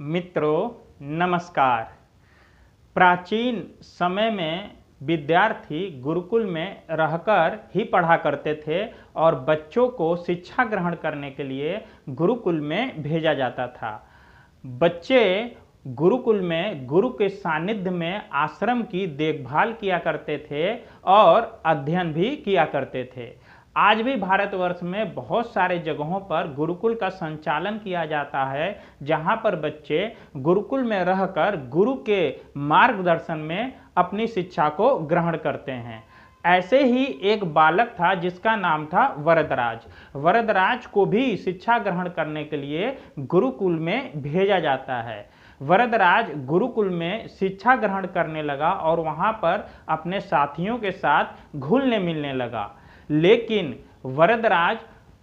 मित्रों नमस्कार। प्राचीन समय में विद्यार्थी गुरुकुल में रहकर ही पढ़ा करते थे और बच्चों को शिक्षा ग्रहण करने के लिए गुरुकुल में भेजा जाता था। बच्चे गुरुकुल में गुरु के सानिध्य में आश्रम की देखभाल किया करते थे और अध्ययन भी किया करते थे। आज भी भारतवर्ष में बहुत सारे जगहों पर गुरुकुल का संचालन किया जाता है, जहां पर बच्चे गुरुकुल में रहकर गुरु के मार्गदर्शन में अपनी शिक्षा को ग्रहण करते हैं। ऐसे ही एक बालक था जिसका नाम था वरदराज। वरदराज को भी शिक्षा ग्रहण करने के लिए गुरुकुल में भेजा जाता है। वरदराज गुरुकुल में शिक्षा ग्रहण करने लगा और वहां पर अपने साथियों के साथ घुलने मिलने लगा। लेकिन वरदराज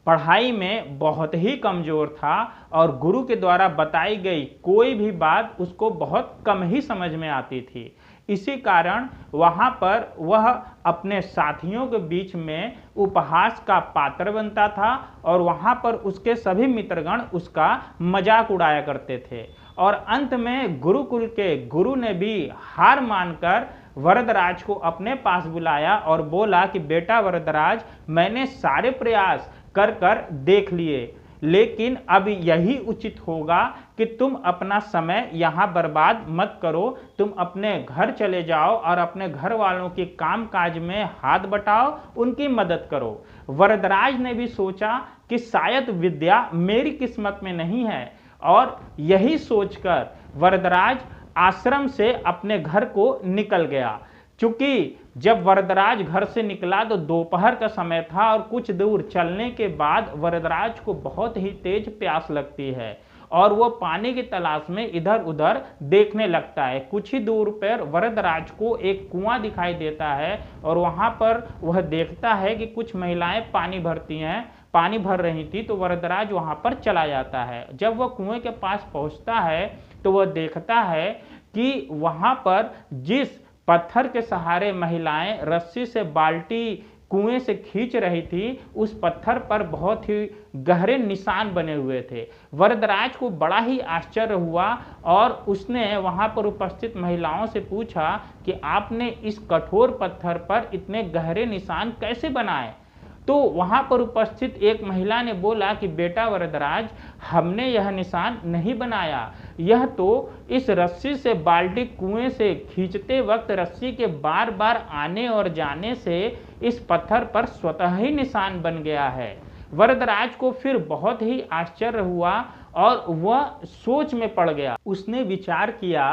पढ़ाई में बहुत ही कमजोर था और गुरु के द्वारा बताई गई कोई भी बात उसको बहुत कम ही समझ में आती थी। इसी कारण वहां पर वह अपने साथियों के बीच में उपहास का पात्र बनता था और वहां पर उसके सभी मित्रगण उसका मजाक उड़ाया करते थे। और अंत में गुरुकुल के गुरु ने भी हार मानकर वरदराज को अपने पास बुलाया और बोला कि बेटा वरदराज, मैंने सारे प्रयास कर कर देख लिए, लेकिन अब यही उचित होगा कि तुम अपना समय यहाँ बर्बाद मत करो। तुम अपने घर चले जाओ और अपने घर वालों के काम काज में हाथ बटाओ, उनकी मदद करो। वरदराज ने भी सोचा कि शायद विद्या मेरी किस्मत में नहीं है और यही सोचकर वरदराज आश्रम से अपने घर को निकल गया। चूंकि जब वरदराज घर से निकला तो दोपहर का समय था और कुछ दूर चलने के बाद वरदराज को बहुत ही तेज प्यास लगती है और वह पानी की तलाश में इधर उधर देखने लगता है। कुछ ही दूर पर वरदराज को एक कुआं दिखाई देता है और वहां पर वह देखता है कि कुछ महिलाएं पानी भर रही थी, तो वरदराज वहां पर चला जाता है। जब वह कुएं के पास पहुंचता है तो वह देखता है कि वहां पर जिस पत्थर के सहारे महिलाएं रस्सी से बाल्टी कुएं से खींच रही थी, उस पत्थर पर बहुत ही गहरे निशान बने हुए थे। वरदराज को बड़ा ही आश्चर्य हुआ और उसने वहां पर उपस्थित महिलाओं से पूछा कि आपने इस कठोर पत्थर पर इतने गहरे निशान कैसे बनाए? तो वहां पर उपस्थित एक महिला ने बोला कि बेटा वरदराज, हमने यह निशान नहीं बनाया, यह तो इस रस्सी से बाल्टी कुएं से खींचते वक्त रस्सी के बार बार आने और जाने से इस पत्थर पर स्वतः ही निशान बन गया है। वरदराज को फिर बहुत ही आश्चर्य हुआ और वह सोच में पड़ गया। उसने विचार किया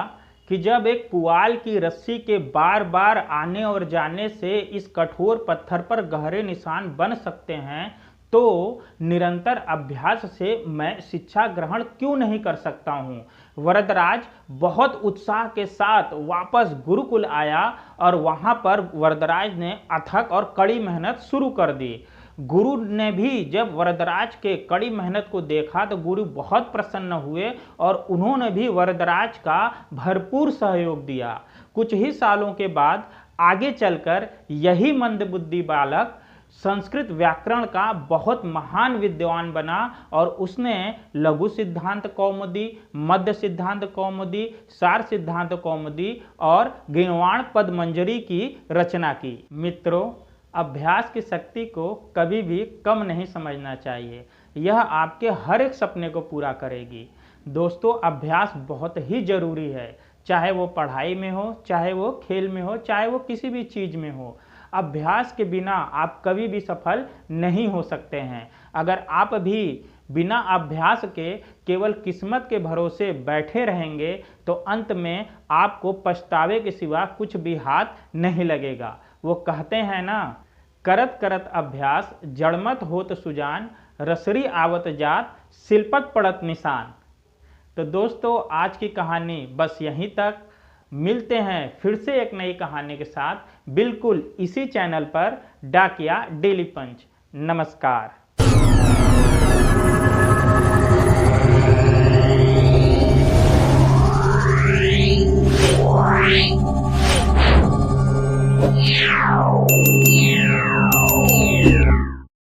कि जब एक पुआल की रस्सी के बार बार आने और जाने से इस कठोर पत्थर पर गहरे निशान बन सकते हैं, तो निरंतर अभ्यास से मैं शिक्षा ग्रहण क्यों नहीं कर सकता हूँ। वरदराज बहुत उत्साह के साथ वापस गुरुकुल आया और वहाँ पर वरदराज ने अथक और कड़ी मेहनत शुरू कर दी। गुरु ने भी जब वरदराज के कड़ी मेहनत को देखा तो गुरु बहुत प्रसन्न हुए और उन्होंने भी वरदराज का भरपूर सहयोग दिया। कुछ ही सालों के बाद आगे चलकर यही मंदबुद्धि बालक संस्कृत व्याकरण का बहुत महान विद्वान बना और उसने लघु सिद्धांत कौमुदी, मध्य सिद्धांत कौमुदी, सार सिद्धांत कौमुदी और गीर्वाण पदमंजरी की रचना की। मित्रों, अभ्यास की शक्ति को कभी भी कम नहीं समझना चाहिए। यह आपके हर एक सपने को पूरा करेगी। दोस्तों, अभ्यास बहुत ही जरूरी है, चाहे वो पढ़ाई में हो, चाहे वो खेल में हो, चाहे वो किसी भी चीज में हो। अभ्यास के बिना आप कभी भी सफल नहीं हो सकते हैं। अगर आप भी बिना अभ्यास के केवल किस्मत के भरोसे बैठे रहेंगे तो अंत में आपको पछतावे के सिवा कुछ भी हाथ नहीं लगेगा। वो कहते हैं ना, करत करत अभ्यास जड़मत होत सुजान, रसरी आवत जात शिल्पत पड़त निशान। तो दोस्तों, आज की कहानी बस यहीं तक। मिलते हैं फिर से एक नई कहानी के साथ, बिल्कुल इसी चैनल पर, डाकिया डेली पंच। नमस्कार।